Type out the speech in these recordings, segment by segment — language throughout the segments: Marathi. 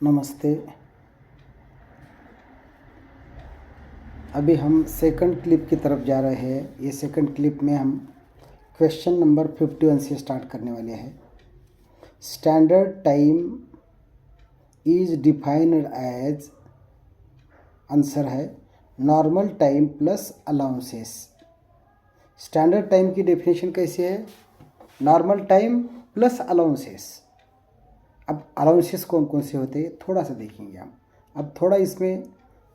नमस्ते। अभी हम सेकंड क्लिप की तरफ जा रहे हैं। ये सेकंड क्लिप में हम क्वेश्चन नंबर 51 से स्टार्ट करने वाले हैं। Standard time is defined as, answer है normal time plus allowances. Standard time की डेफिनेशन कैसी है? Normal time plus allowances. अब अलाउंसेस कौन कौन से होते हैं थोड़ा सा देखेंगे हम। अब थोड़ा इसमें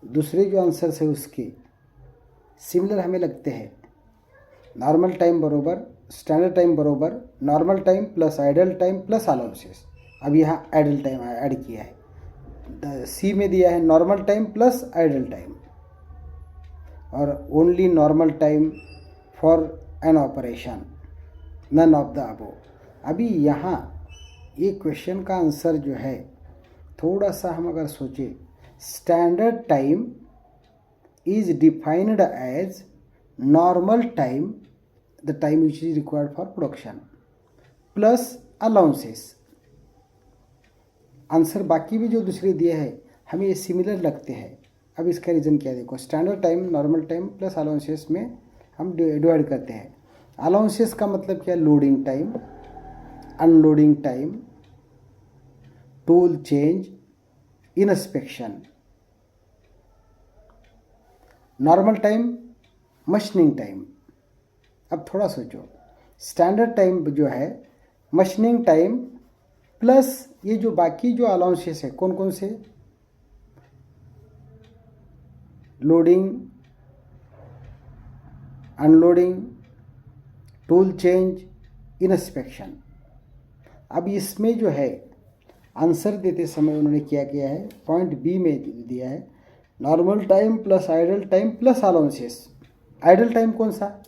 दूसरे जो आंसर्स है उसके सिमिलर हमें लगते हैं। नॉर्मल टाइम बरोबर स्टैंडर्ड टाइम बरोबर normal time plus idle time plus allowances. अब यहाँ आइडल टाइम ऐड किया है। सी में दिया है normal time plus idle time और only normal time for an operation, none of the above. अभी यहाँ ये क्वेश्चन का आंसर जो है थोड़ा सा हम अगर सोचें, standard time is defined as normal time, the time which is required for production, plus allowances. Answer बाकी भी जो दूसरे दिए हैं हमें ये सिमिलर लगते हैं। अब इसका रीज़न क्या देखो, standard time normal time plus allowances में हम डिवाइड करते हैं। अलाउंसेस का मतलब क्या? Loading time, unloading time, tool change, inspection. Normal time machining time. अब थोड़ा सोचो, स्टैंडर्ड टाइम जो है मशीनिंग टाइम प्लस ये जो बाकी जो अलाउंसेस है कौन कौन से? Loading, unloading, tool change, inspection. अब इसमें जो है आंसर देते समय उन्होंने क्या किया है, पॉइंट बी में दिया है normal time plus idle time plus allowances. Idle time कौन सा?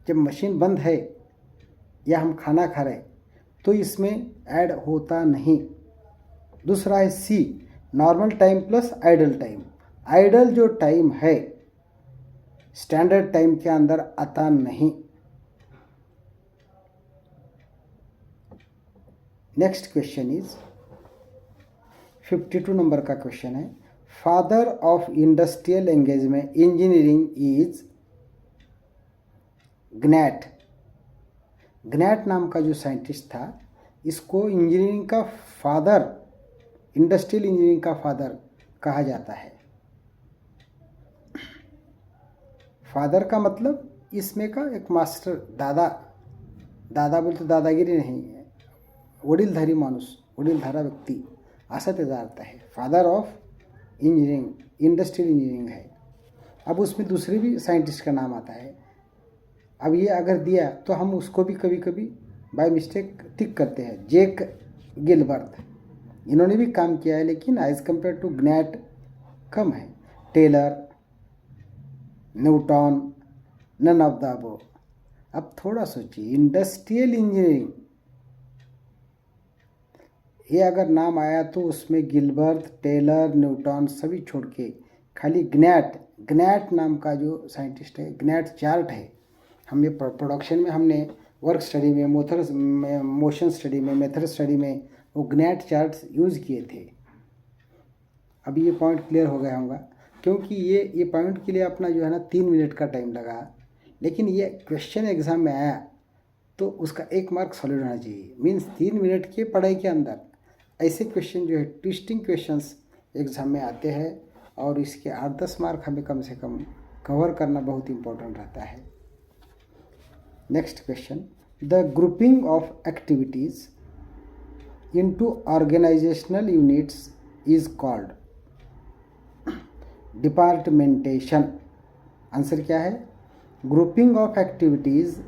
जब मशीन बंद है या हम खाना खा रहे तो इसमें ऐड होता नहीं। दूसरा है C, normal time plus idle time. Idle जो टाइम है स्टैंडर्ड टाइम के अंदर आता नहीं। नेक्स्ट क्वेश्चन इज 52 नंबर का क्वेश्चन है। Father of industrial engagement engineering is Gantt. Gantt नाम का जो साइंटिस्ट था इसको इंजीनियरिंग का फादर, इंडस्ट्रियल इंजीनियरिंग का फादर कहा जाता है। फादर का मतलब इसमें का एक मास्टर, दादा। दादा बोलते दादागिरी नहीं है, वडीलधारी माणूस, वडीलधारा व्यक्ती असा त्याचा अर्थ आहे। Father of engineering, industrial engineering है। अब उसमें दूसरे भी साइंटिस्ट का नाम आता है। अब ये अगर दिया तो हम उसको भी कभी कभी बाय मिस्टेक टिक करते हैं। जेक गिलबर्ट, इन्होंने भी काम किया है लेकिन एज कंपेयर टू ग्नैट कम है। Taylor, Newton, none of the above. अब थोड़ा सोचिए, इंडस्ट्रियल इंजीनियरिंग ये अगर नाम आया तो उसमें गिलबर्ट, टेलर, न्यूटन सभी छोड़ के खाली ग्नैट, ग्नैट नाम का जो साइंटिस्ट है, ग्नैट चार्ट है। हमने प्रोडक्शन में, हमने वर्क स्टडी में, मोशन स्टडी में, मेथड स्टडी में वो ग्नैट चार्ट्स यूज़ किए थे। अभी ये पॉइंट क्लियर हो गया होगा, क्योंकि ये पॉइंट के लिए अपना जो है ना 3 मिनट का टाइम लगा, लेकिन ये क्वेश्चन एग्ज़ाम में आया तो उसका 1 मार्क सॉलिड होना चाहिए। मीन्स 3 मिनट के पढ़ाई के अंदर ऐसे क्वेश्चन जो है ट्विस्टिंग क्वेश्चंस एग्ज़ाम में आते हैं और इसके 8-10 मार्क हमें कम से कम कवर करना बहुत इम्पोर्टेंट रहता है। Next question, the grouping of activities into organisational units is called departmentation. Answer क्या है? Grouping of activities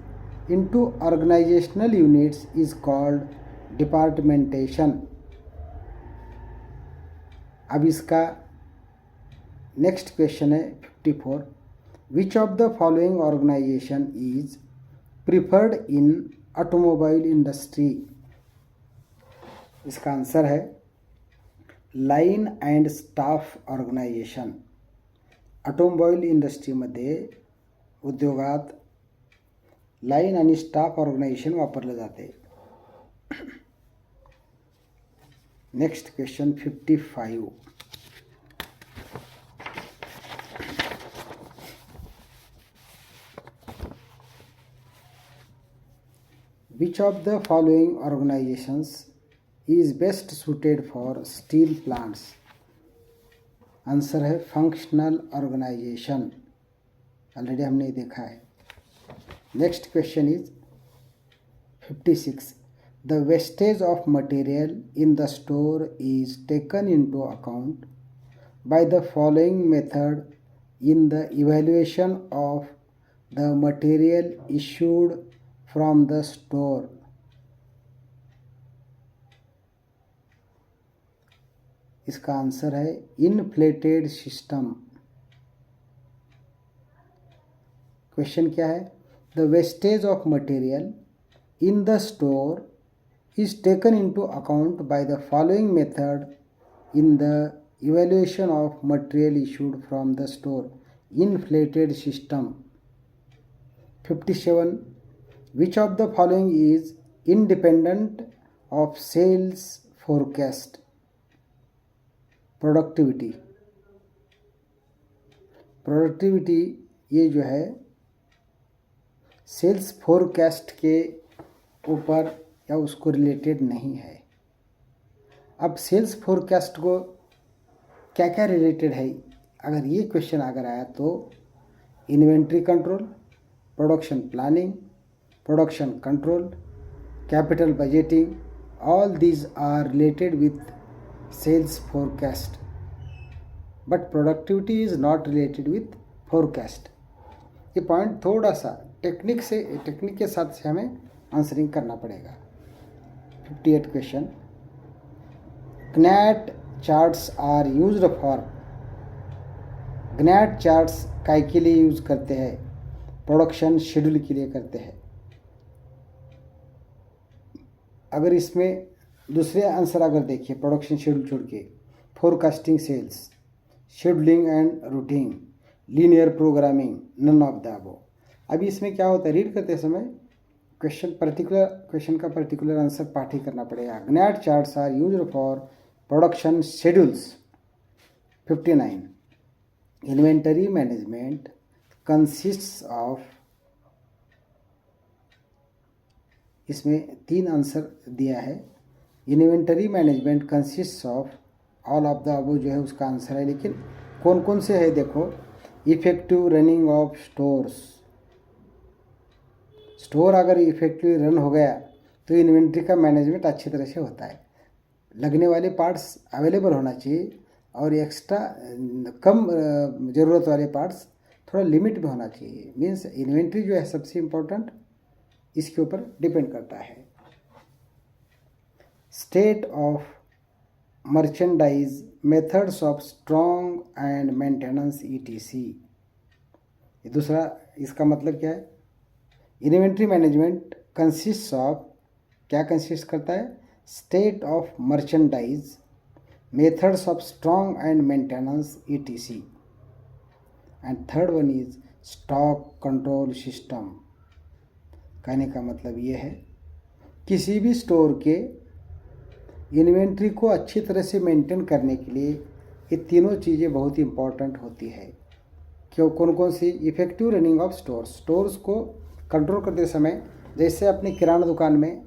into organisational units is called departmentation. अब इसका नेक्स्ट क्वेश्चन है 54, which of the following organisation is preferred in automobile industry. इसका आंसर है line and staff organisation. Automobile इंडस्ट्रीमध्ये उद्योगात लाइन आणि स्टाफ ऑर्गनायझेशन वापरलं जाते। Next question 55. Which of the following organizations is best suited for steel plants? Answer है फंक्शनल ऑर्गेनाइजेशन, ऑलरेडी हमने देखा है. Next question is 56. The wastage of material in the store is taken into account by the following method in the evaluation of the material issued from the store. इसका आंसर है इनफ्लेटेड सिस्टम. क्वेश्चन क्या है? The wastage of material in the store is taken into account by the following method in the evaluation of material issued from the store. Inflated system. 57. Which of the following is independent of sales forecast? Productivity. ये जो है सेल्स फोरकास्ट के ऊपर या उसको रिलेटेड नहीं है. अब सेल्स फोरकास्ट को क्या क्या रिलेटेड है, अगर ये क्वेश्चन अगर आया तो inventory control, production planning, production control, capital budgeting, all these are related with sales forecast, but productivity is not related with forecast. ये पॉइंट थोड़ा सा टेक्निक के साथ से हमें आंसरिंग करना पड़ेगा. 58 question. GNAT charts are used for. GNAT charts काय के लिए यूज करते हैं? प्रोडक्शन शेड्यूल के लिए करते हैं. अगर इसमें दूसरे आंसर अगर देखिए, प्रोडक्शन शेड्यूल छोड़ के forecasting sales, scheduling and routing, linear programming, none of the above. अभी इसमें क्या होता है, रीड करते समय क्वेश्चन का पर्टिकुलर आंसर पाठ ही करना पड़ेगा. GNAT charts are used for production schedules. 59. Inventory management consists of. इसमें 3 आंसर दिया है. Inventory management consists of all of the above जो है उसका आंसर है, लेकिन कौन कौन से है देखो. Effective running of stores. Store अगर इफेक्टिवली रन हो गया तो इन्वेंट्री का मैनेजमेंट अच्छी तरह से होता है. लगने वाले पार्ट्स अवेलेबल होना चाहिए और एक्स्ट्रा कम ज़रूरत वाले पार्ट्स थोड़ा लिमिट में होना चाहिए. मीन्स इन्वेंट्री जो है सबसे इम्पोर्टेंट इसके ऊपर डिपेंड करता है. State of merchandise, methods of strong end maintenance ETC. ये दूसरा, इसका मतलब क्या है? इन्वेंट्री मैनेजमेंट कंसिस्ट ऑफ, क्या कंसिस्ट करता है? State of merchandise, methods of strong end maintenance ETC. End third one is stock control system. कहने का मतलब ये है किसी भी स्टोर के इन्वेंट्री को अच्छी तरह से मेंटेन करने के लिए ये तीनों चीज़ें बहुत इंपॉर्टेंट होती है. क्यों? कौन कौन सी? इफेक्टिव रनिंग ऑफ स्टोर्स को कंट्रोल करते समय, जैसे अपनी किराना दुकान में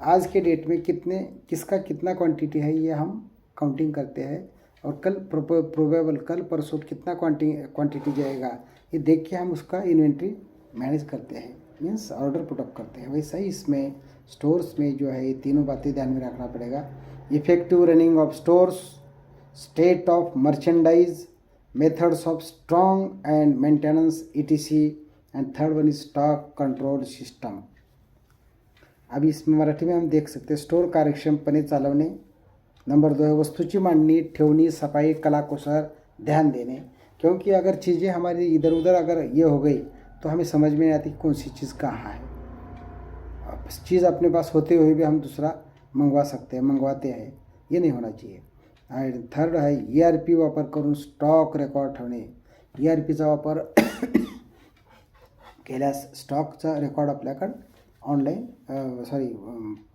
आज के डेट में किसका कितना क्वांटिटी है ये हम काउंटिंग करते हैं, और कल प्रोबेबल कल परसों कितना क्वांटिटी जाएगा ये देख के हम उसका इन्वेंट्री मैनेज करते हैं, मीन्स ऑर्डर पुटअप करते हैं. वैसा ही इसमें स्टोर्स में जो है ये तीनों बातें ध्यान में रखना पड़ेगा. Effective running of stores, state of merchandise, methods of strong end maintenance ETC, end third one is stock control system. अभी इसमें मराठी में हम देख सकते हैं. स्टोर कार्यक्षमपणे चालवणे. नंबर 2 है वस्तूची मांडणी, ठेवणी, सफाई, कलाकुसर, ध्यान देने. क्योंकि अगर चीज़ें हमारी इधर उधर अगर ये हो गई तो हमें समझ में नहीं आती कौन सी चीज़ कहाँ है. चीज़ अपने पास होते हुए भी हम दूसरा मंगवाते हैं, ये नहीं होना चाहिए. आणि थर्ड आहे ERP वापर करून स्टॉक रेकॉर्ड ठेवणे. ERPचा वापर केल्यास स्टॉकचा रेकॉर्ड आपल्याकडं ऑनलाईन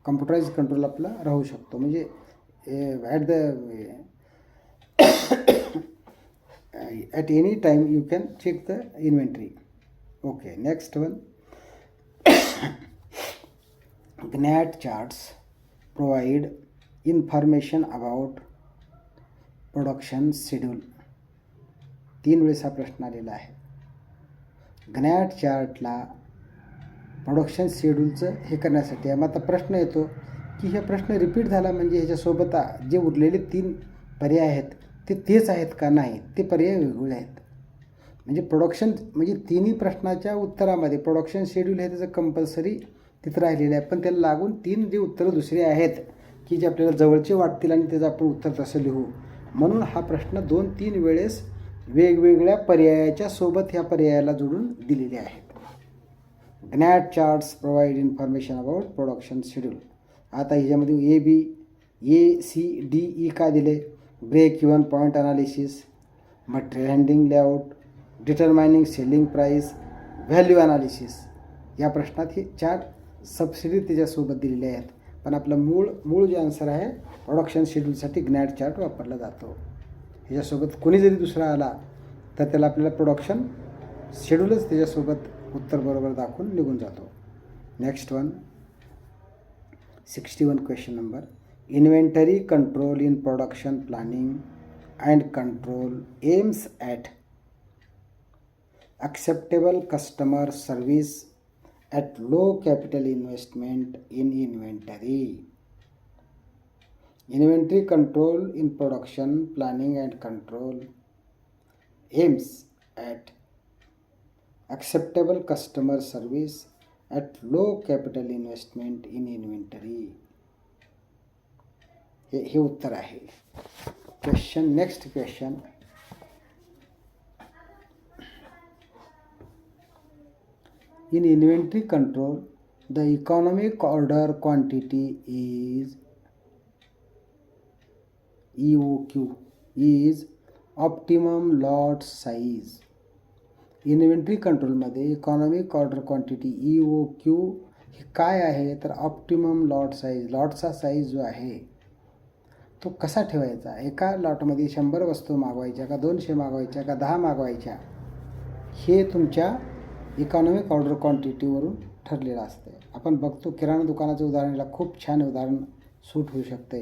कम्प्युटराइज कंट्रोल आपला राहू शकतो. म्हणजे at any time you can check the inventory. Okay, next one. GNAT charts provide information about production schedule. 3 वेळेस हा प्रश्न आलेला आहे. ग्नॅट चार्टला प्रोडक्शन शेड्यूलचं हे करण्यासाठी आहे. मग आता प्रश्न येतो की हे प्रश्न रिपीट झाला म्हणजे ह्याच्यासोबत जे उरलेले 3 पर्याय आहेत ते तेच आहेत का? नाही, ते पर्याय वेगवेगळे आहेत. म्हणजे प्रोडक्शन म्हणजे तिन्ही प्रश्नाच्या उत्तरामध्ये प्रोडक्शन शेड्यूल हे त्याचं कंपल्सरी तिथं राहिलेलं आहे, पण त्याला लागून 3 जे उत्तरं दुसरे आहेत की जे आपल्याला जवळचे वाटतील आणि त्याचं आपण उत्तर तसं लिहू, म्हणून हा प्रश्न 2-3 वेळेस वेगवेगळ्या पर्यायाच्या सोबत ह्या पर्यायाला जोडून दिलेले आहेत. Gantt charts provide information about production schedule. आता ह्याच्यामध्ये ABCDE का दिले? Break even point analysis, material handling layout, determining selling price, value analysis. या प्रश्नात हे 4 सबसिडी त्याच्यासोबत दिलेले आहेत, पण आपलं मूळ जे आन्सर आहे प्रोडक्शन शेड्यूलसाठी ग्नॅट चार्ट वापरला जातो. ह्याच्यासोबत कोणी जरी दुसरा आला तर त्याला आपल्याला प्रोडक्शन शेड्यूलच त्याच्यासोबत उत्तर बरोबर दाखवून निघून जातो. Next one 61 question number. Inventory control in production planning and control AIIMS at acceptable customer service at low capital investment in inventory. Inventory control in production planning and control aims at acceptable customer service at low capital investment in inventory. हे उत्तर आहे. Question next question. In inventory control, the economic order quantity is EOQ is optimum lot size. Inventory कंट्रोलमध्ये इकॉनॉमिक ऑर्डर क्वांटिटी EOQ हे काय आहे तर ऑप्टिमम लॉट साईज. लॉटचा साईज जो आहे तो कसा ठेवायचा? एका लॉटमध्ये 100 वस्तू मागवायच्या का 200 मागवायच्या का 10 मागवायच्या, हे तुमच्या इकॉनॉमिक ऑर्डर क्वांटिटीवरून ठरलेलं असतं. आपण बघतो किराणा दुकानाचं उदाहरणाला खूप छान उदाहरण सूट होऊ शकते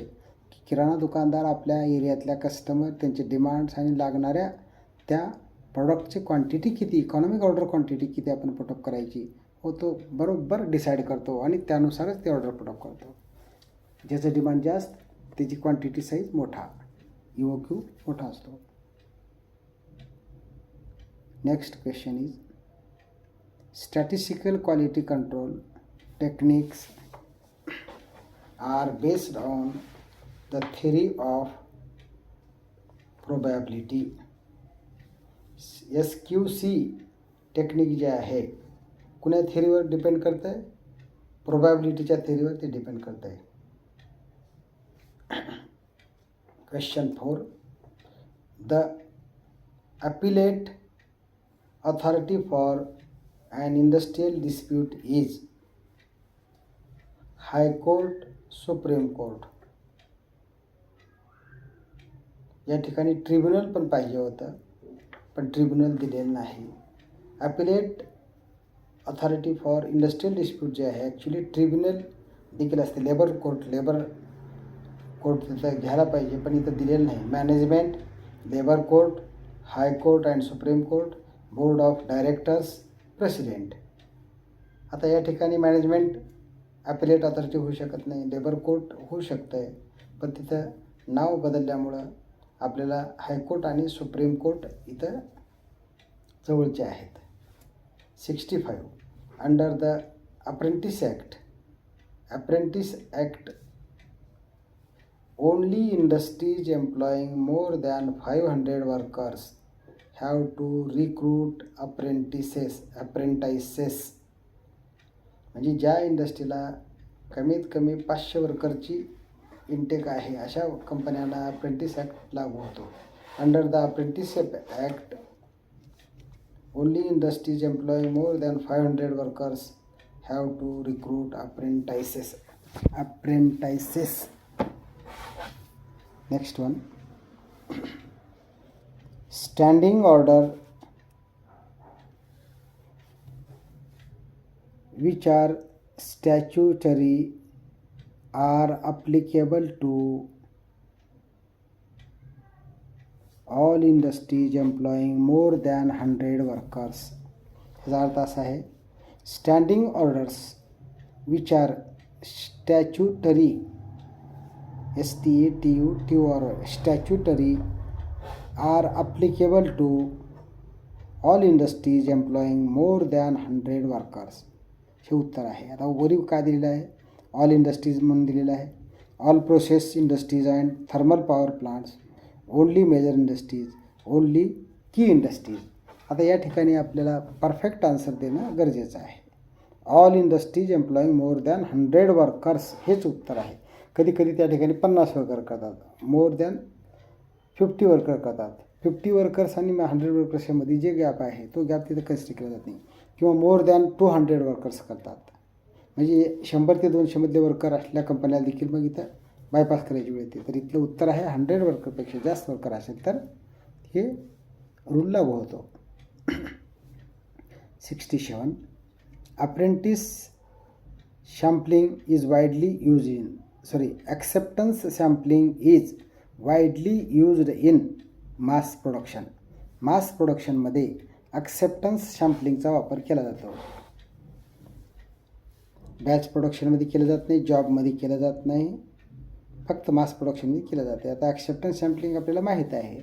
की किराणा दुकानदार आपल्या एरियातल्या कस्टमर त्यांचे डिमांड्स आणि लागणाऱ्या त्या प्रॉडक्टची क्वांटिटी किती, इकॉनॉमिक ऑर्डर क्वांटिटी किती आपण पुटअप करायची हो तो बरोबर डिसाईड करतो आणि त्यानुसारच ते ऑर्डर पुटअप करतो. ज्याचं डिमांड जास्त त्याची क्वांटिटी साईज मोठा, EOQ मोठा असतो. Next question is statistical quality control techniques are based on the theory of probability. SQC technique जे आहे कुण्या थेरीवर डिपेंड करतं आहे? प्रोबॅबिलिटीच्या थेरीवर ते डिपेंड करतं आहे. Question 4. The appellate authority for an industrial dispute is High Court, Supreme Court. या ठिकाणी ट्रिब्युनल पण पाहिजे होतं, पण ट्रिब्युनल दिलेलं नाही. Appellate authority for industrial dispute जे आहे ॲक्च्युली ट्रिब्युनल देखील असते. लेबर कोर्ट तिथं घ्यायला पाहिजे, पण इथं दिलेलं नाही. Management, labour court, high court and supreme court, board of directors, president. आता या ठिकाणी मॅनेजमेंट ॲपिलेट अथॉरिटी होऊ शकत नाही, लेबर कोर्ट होऊ शकतं आहे, पण तिथं नाव बदलल्यामुळं आपल्याला हायकोर्ट आणि सुप्रीम कोर्ट इथं जवळचे आहेत. 65. Under the apprentice act only industries employing more than 500 workers have to recruit apprentices. म्हणजे ज्या इंडस्ट्रीला कमीत कमी 500 वर्करची इनटेक आहे अशा कंपन्यांना अप्रेंटिस ॲक्ट लागू होतो. Under the apprenticeship act only industries employing more than 500 workers have to recruit apprentices. Next one, standing order which are statutory are applicable to all industries employing more than 100 workers. ह्याचा अर्थ असा आहे, standing orders which are statutory, STATUTOR statutory are applicable to all industries employing more than 100 workers. हे उत्तर आहे. आता वरील काय दिलेलं आहे, ऑल इंडस्ट्रीज म्हणून दिलेलं आहे. All process industries and thermal power plants, only major industries, only key industries. आता या ठिकाणी आपल्याला परफेक्ट आन्सर देणं गरजेचं आहे. All industries employing more than 100 workers हेच उत्तर आहे. कधी कधी त्या ठिकाणी 50 वर्कर करतात, मोर दॅन 50 वर्कर करतात. 50 वर्कर्स आणि 100 वर्कर्समध्ये जे गॅप आहे तो गॅप तिथं कन्सिडर केला जात नाही. किंवा मोर दॅन 200 वर्कर्स करतात, म्हणजे 100 ते 200 मधले वर्कर असलेल्या कंपन्याला देखील मग इथं बायपास करायची वेळ येते. तर इथलं उत्तर आहे 100 वर्करपेक्षा जास्त वर्कर असेल तर हे रूल लागू होतो. 67, apprentice sampling is widely use in acceptance sampling is widely used in mass production. Mass प्रोडक्शनमध्ये ॲक्सेप्टन्स सॅम्पलिंगचा वापर केला जातो. बॅच प्रोडक्शनमध्ये केलं जात नाही, जॉबमध्ये केलं जात नाही, फक्त मास प्रोडक्शनमध्ये केलं जाते. आता ॲक्सेप्टन्स सॅम्पलिंग आपल्याला माहीत आहे.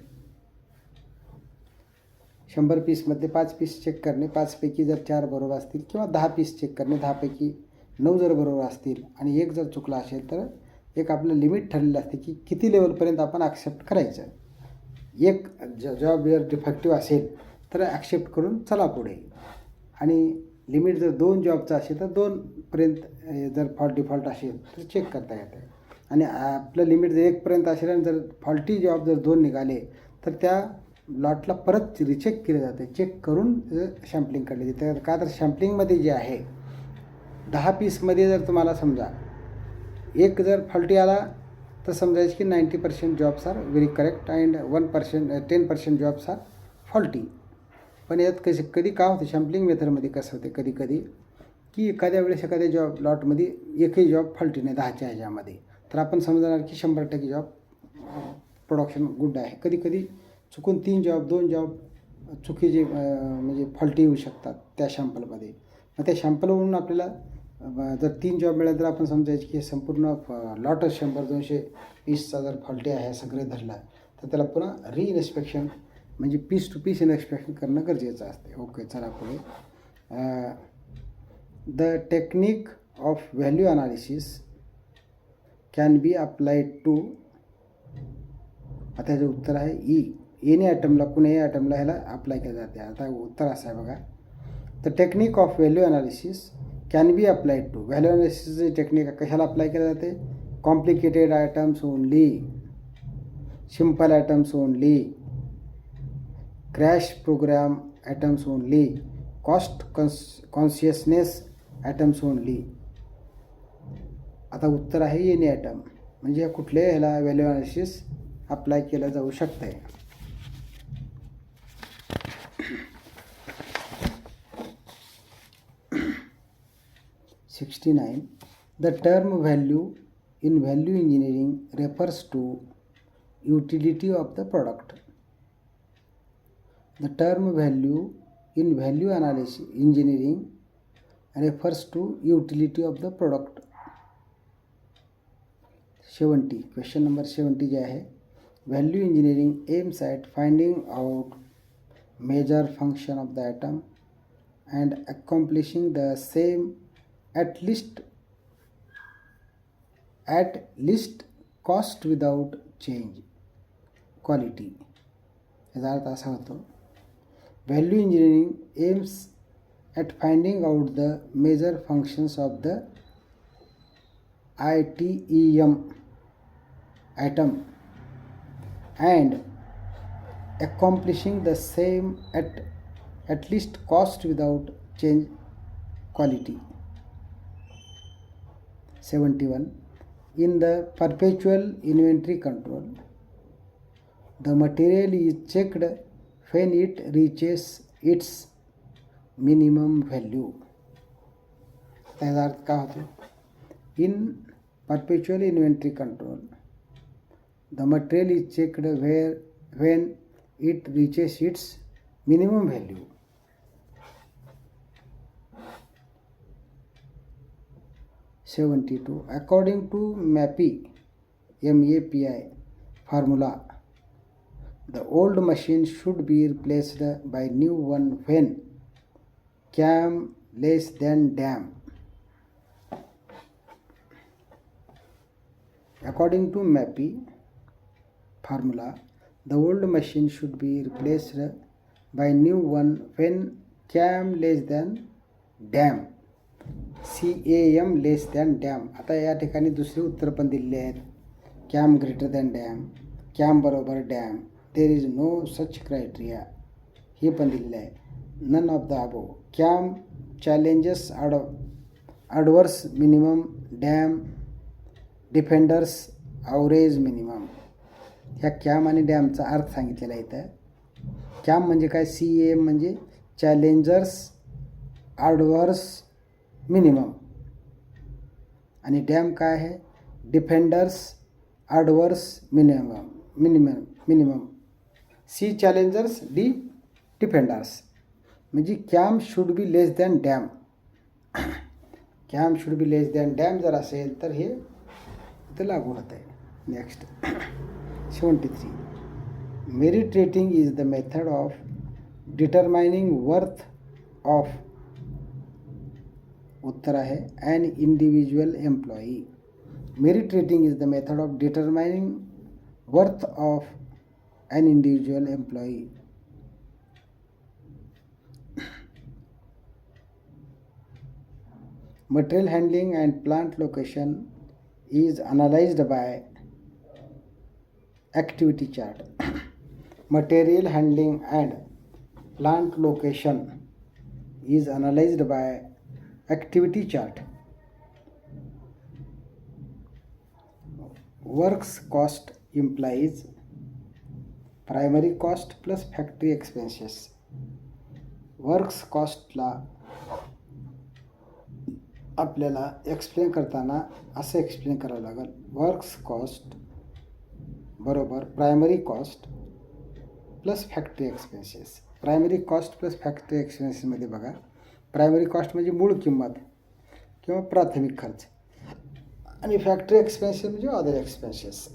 100 पीसमध्ये 5 पीस चेक करणे, 5 पैकी जर 4 बरोबर असतील किंवा 10 पीस चेक करणे, 10 पैकी 9 जर बरोबर असतील आणि एक जर चुकला असेल तर एक आपलं लिमिट ठरलेलं असते की किती लेवलपर्यंत आपण ॲक्सेप्ट करायचं. एक जॉब जर डिफेक्टिव्ह असेल तर ॲक्सेप्ट करून चला पुढे, आणि लिमिट जर 2 जॉबचा असेल तर 2पर्यंत जर डिफॉल्ट असेल तर चेक करता येतं. आणि आपलं लिमिट जर 1पर्यंत असेल आणि जर फॉल्टी जॉब जर 2 निघाले तर त्या लॉटला परत रिचेक केलं जातं, चेक करून सॅम्पलिंग काढली जाते. का तर सॅम्पलिंगमध्ये जे आहे 10 पीसमध्ये जर तुम्हाला समजा एक जर फॉल्टी आला तर समजायचं की 90% jobs are very correct and 10% jobs are faulty. पण यात कधी काय होतं, सॅम्पलिंग मेथडमध्ये कसं होते कधी कधी की एखाद्या वेळेस एखाद्या जॉब लॉटमध्ये एकही जॉब फॉल्टी नाही 10च्या ह्याच्यामध्ये, तर आपण समजणार की 100% जॉब प्रोडक्शन गुड आहे. कधी कधी चुकून 3 जॉब 2 जॉब चुकीचे म्हणजे फॉल्टी येऊ शकतात त्या शॅम्पलमध्ये. मग त्या शॅम्पलवरून आपल्याला जर 3 जॉब मिळाले तर आपण समजायचे की संपूर्ण लॉटच 100-200 पीसचा जर फॉल्टी आहे सगळे धरला तर त्याला पुन्हा रिइन्स्पेक्शन म्हणजे पीस टू पीस इन्स्पेक्शन करणं गरजेचं असते. ओके, चला पुढे. The technique of value analysis can be applied to, आता ह्याचं उत्तर आहे एनी आयटमला, कुणाही आयटमला ह्याला अप्लाय केलं जाते. आता उत्तर असं आहे बघा, the technique of value analysis can be applied to. Value अनालिसिसची टेक्निक कशाला अप्लाय केलं जाते, complicated items only, simple items only, crash programme items only, cost consciousness items only. आता उत्तर आहे एनी आयटम, म्हणजे कुठल्याही ह्याला व्हॅल्यू अनालिसिस अप्लाय केलं जाऊ शकतं आहे. The term value in value engineering refers to utility of the product. The term value in value analysis engineering refers to utility of the product. 70, question number 70 जे आहे, value engineering aims at finding out major function of the atom and accomplishing the same at least cost without change quality. याचा अर्थ असा होतो, value engineering aims at finding out the major functions of the ITEM atom and accomplishing the same at least cost without change quality. 71, in the perpetual inventory control the material is checked when it reaches it's minimum value. त्याचा अर्थ काय होतो? In परपेच्युअल inventory control the material is checked when it reaches it's minimum value. (72) According to MAPI formula, the old machine should be replaced by new one when cam less than dam. According to MAPI formula, the old machine should be replaced by new one when cam less than dam. CAM less than DAM. आता या ठिकाणी दुसरे उत्तर पण दिलेले आहेत. CAM greater than DAM, CAM बरोबर DAM, there is no such criteria, हे पण दिलेलं आहे. None of the above. CAM challenges adverse minimum, DAM defenders average minimum. ह्या कॅम आणि डॅमचा अर्थ सांगितलेला आहे इथं. कॅम म्हणजे काय? CAM म्हणजे चॅलेंजर्स ॲडवर्स मिनिमम, आणि डॅम काय आहे? Defenders adverse minimum. C challengers, D defenders. म्हणजे CAM should be less than DAM. CAM should be less than DAM जर असेल तर हे इथं लागू होत आहे. Next 73. Merit rating is the method of determining worth of. उत्तर आहे an individual employee. Merit rating is the method of determining worth of an individual employee. Material handling and plant location is analysed by activity chart. Material handling and plant location is analysed by activity chart. Works cost implies primary cost plus factory expenses. Works cost ला आपल्याला एक्सप्लेन करताना असं एक्सप्लेन करावं लागेल. वर्क्स कॉस्ट बरोबर primary cost plus factory expenses. Primary cost plus factory एक्सपेन्सेसमध्ये बघा, प्रायमरी कॉस्ट म्हणजे मूळ किंमत किंवा प्राथमिक खर्च, आणि फॅक्टरी एक्सपेन्सेस म्हणजे अदर एक्सपेन्सेस.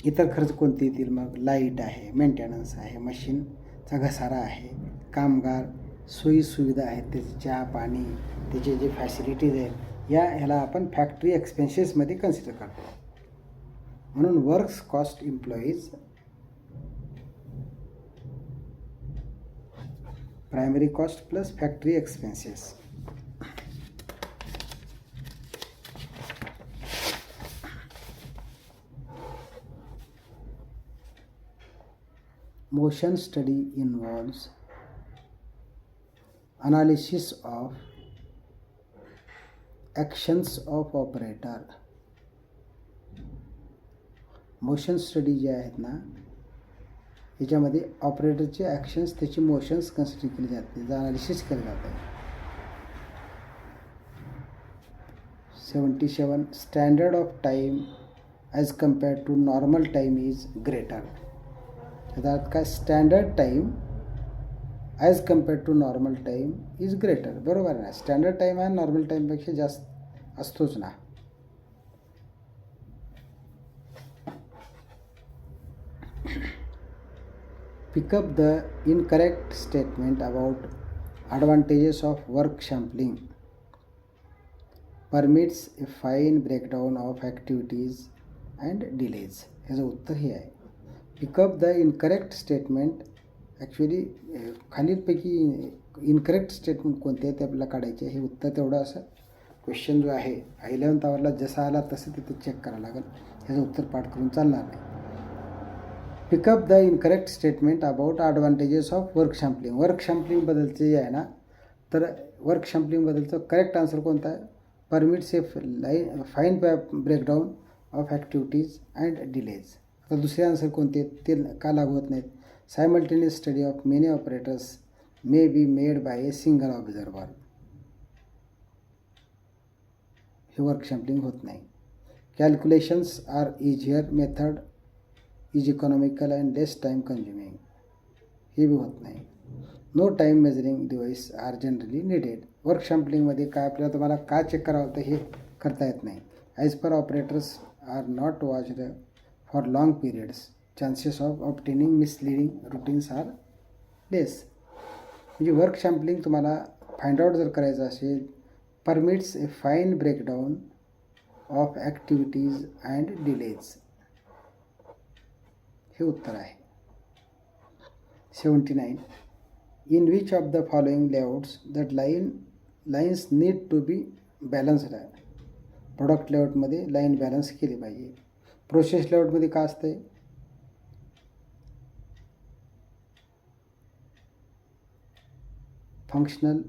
इतर खर्च कोणते येतील? मग लाईट आहे, मेंटेनन्स आहे, मशीनचा घसारा आहे, कामगार, सोयीसुविधा आहेत, त्याचे चहा पाणी, त्याचे जे फॅसिलिटीज आहेत, ह्याला आपण फॅक्टरी एक्सपेन्सेसमध्ये कन्सिडर करतो. म्हणून works cost employs primary cost plus factory expenses. Motion study involves analysis of actions of operator. Motion study जे आहेत ना, याच्यामध्ये ऑपरेटरचे ॲक्शन्स, त्याची मोशन्स कन्सिडर केली जाते, त्याचं अनालिसिस केलं जातं आहे. 77. Standard of time as compared to normal time is greater. याचा अर्थ काय? Standard time as compared to normal time is greater. बरोबर ना? स्टँडर्ड टाईम हा नॉर्मल टाईमपेक्षा जास्त असतोच ना. Pick up the incorrect statement about advantages of work sampling. Permits a fine breakdown of activities and delays. ह्याचं उत्तर हे आहे. Pick up the incorrect statement. Actually खालीलपैकी इनकरेक्ट स्टेटमेंट कोणते आहे ते आपल्याला काढायचे. हे उत्तर तेवढं असं क्वेश्चन जो आहे 11th आवरला जसा आला तसं तिथं चेक करावं लागेल. ह्याचं उत्तर पाठ करून चालणार नाही. Pick up the incorrect statement about advantages of work sampling. Work सॅम्पलिंगबद्दलचे जे आहे ना, तर वर्क सॅम्पलिंगबद्दलचं करेक्ट आन्सर कोणता आहे? Permits a fine breakdown of activities and delays. आता दुसरे आन्सर कोणते ते का लागू होत नाहीत? Simultaneous study of many operators may be made by a single observer. हे वर्क सॅम्पलिंग होत नाही. Calculations are easier method is economical and less time consuming. हे बी होत नाही. No time measuring device are generally needed. Work सॅम्पलिंगमध्ये काय आपल्याला तुम्हाला का चेक करावं होतं हे करता येत नाही. As per operators are not watched for long periods. Chances of obtaining misleading routines are less. म्हणजे वर्क सॅम्पलिंग तुम्हाला फाइंड आउट जर करायचं असेल, permits a fine breakdown of activities and delays. हे उत्तर आहे. 79. In which of the following layouts that lines need to be balanced? Product लेआउटमध्ये लाईन बॅलन्स केली पाहिजे. प्रोसेस लेआउटमध्ये काय असतंय? फंक्शनल.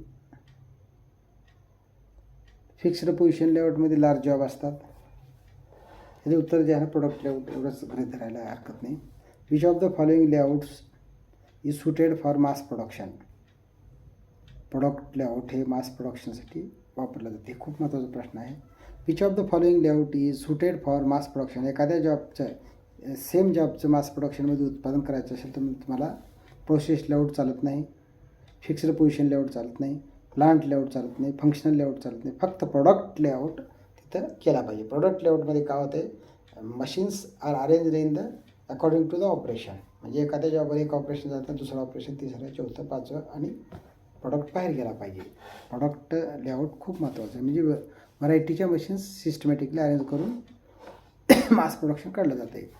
फिक्स्ड पोझिशन लेआउटमध्ये लार्ज जॉब असतात. याचे उत्तर जे आहे प्रोडक्ट लेआउट एवढंच गृहीत धरायला हरकत नाही. Which of the following layouts is suited for mass production. Product layout हे मास प्रोडक्शनसाठी वापरलं जाते. खूप महत्त्वाचा प्रश्न आहे. Which of the following layout is suited for mass production. एखाद्या जॉबचं सेम जॉबचं मास प्रोडक्शनमध्ये उत्पादन करायचं असेल तर तुम्हाला प्रोसेस लेआउट चालत नाही, फिक्स्ड पोझिशन लेआउट चालत नाही, प्लांट लेआउट चालत नाही, फंक्शनल लेआउट चालत नाही. फक्त प्रोडक्ट लेआउट तिथं केला पाहिजे. प्रोडक्ट लेआउटमध्ये काय होतं? Machines are arranged in the according to the operation. म्हणजे एखाद्या जॉबवर एक ऑपरेशन जातं, दुसरं ऑपरेशन, तिसरं, चौथं, पाचवं आणि प्रॉडक्ट बाहेर गेला पाहिजे. प्रॉडक्ट लेआउट खूप महत्त्वाचं आहे. म्हणजे व्हरायटीच्या मशीन्स सिस्टमॅटिकली अरेंज करून मास प्रोडक्शन काढलं जाते.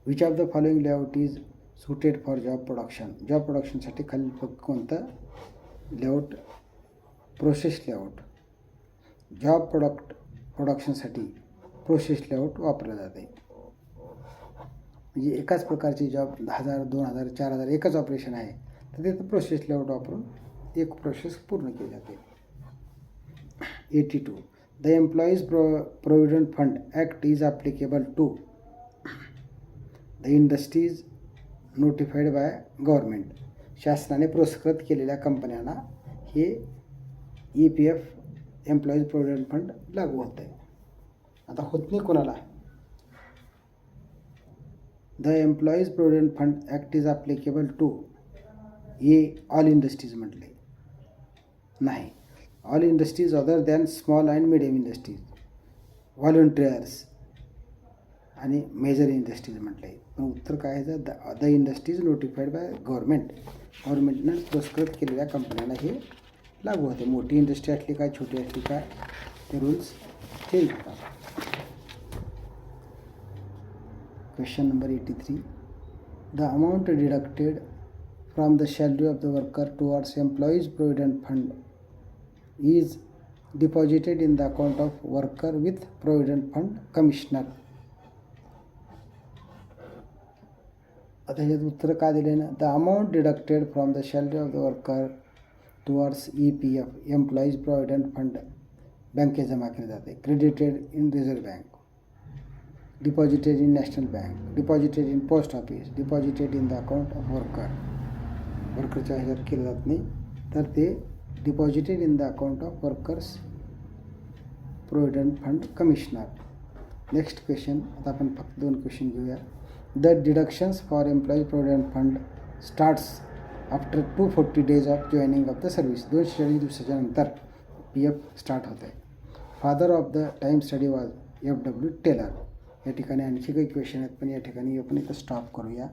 Which of the following layout is suited for job production. Job प्रोडक्शनसाठी खाली कोणतं लेआउट? Process layout. जॉब प्रोडक्शनसाठी प्रोसेस लेआउट वापरलं जाते. म्हणजे एकाच प्रकारची जॉब 1000, 2000, 4000 एकच ऑपरेशन आहे तर तिथं प्रोसेस लेआउट वापरून एक प्रोसेस पूर्ण केली जाते. 82. The employees provident fund act is applicable to the industries notified by government. शासनाने पुरस्कृत केलेल्या कंपन्यांना हे EPF एम्प्लॉईज प्रोव्हिडंट फंड लागू होतं आहे. आता होत नाही कोणाला? The employees provident fund act is applicable to all industries म्हटले नाही. All industries other than small and medium industries, volunteers आणि मेजर इंडस्ट्रीज म्हटले. पण उत्तर काय आहे? The industries notified by government. गव्हर्मेंटनं पुरस्कृत केलेल्या कंपन्यांना हे लागू होते. मोठी इंडस्ट्री असली काय, छोटी असली काय, ते रूल्स चेंज होतात. Question number 83. The amount deducted from the salary of the worker towards employees provident fund is deposited in the account of worker with provident fund commissioner. आता यात उत्तर का दिले ना? The amount deducted from the salary of the worker towards EPF employees provident fund बँकेत जमा केले जाते. Credited in reserve bank, deposited in national bank, deposited in post office, deposited in the account of worker. वर्करच्या ह्याच्यात केलं जात नाही तर ते deposited in the account of workers provident fund commissioner. Next question. आता आपण फक्त 2 क्वेश्चन घेऊया. The deductions for employee provident fund starts after 240 days of joining of the service. 240 दिवसाच्या नंतर PF स्टार्ट होत आहे. Father of the time study was FW Taylor. या ठिकाणी आणखी काही क्वेश्चन आहेत पण या ठिकाणी आपण इथं स्टॉप करूया.